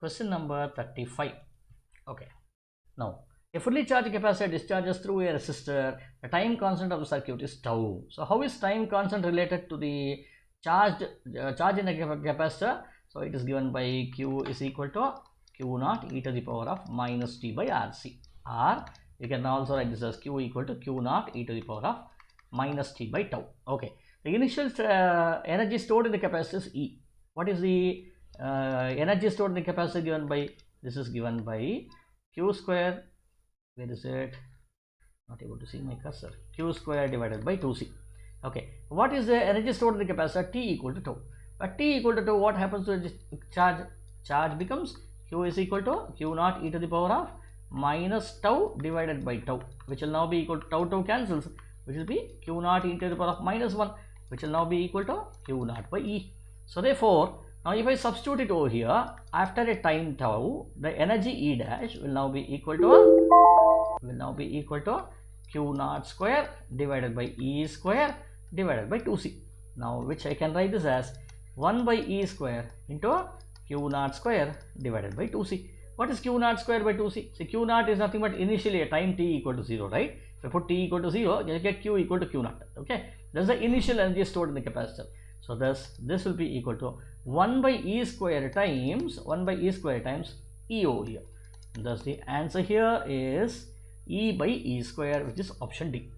Question number 35. Okay. Now, a fully charged capacitor discharges through a resistor. The time constant of the circuit is tau. So, how is time constant related to the charge in a capacitor? So, it is given by Q is equal to Q naught e to the power of minus T by RC. Or you can also write this as Q equal to Q naught e to the power of minus T by tau. Okay. The initial energy stored in the capacitor is E. What is the energy stored in the capacitor given by? This is given by Q square. Where is it? Not able to see my cursor. Q square divided by 2C. Okay. What is the energy stored in the capacitor? T equal to tau. But T equal to tau, what happens to the charge? Charge becomes Q is equal to Q naught e to the power of minus tau divided by tau, which will now be equal to tau cancels, which will be Q naught e to the power of minus 1, which will now be equal to Q naught by E. So therefore, now if I substitute it over here, after a time tau, the energy E dash will now be equal to Q naught square divided by E square divided by 2C. Now which I can write this as 1 by E square into Q naught square divided by 2C. What is Q naught square by 2C? See, Q naught is nothing but initially a time t equal to 0, right? If I put t equal to 0, you get Q equal to Q naught. Okay, that's the initial energy stored in the capacitor. So thus this will be equal to 1 by E square times E over here. Thus the answer here is E by E square, which is option D.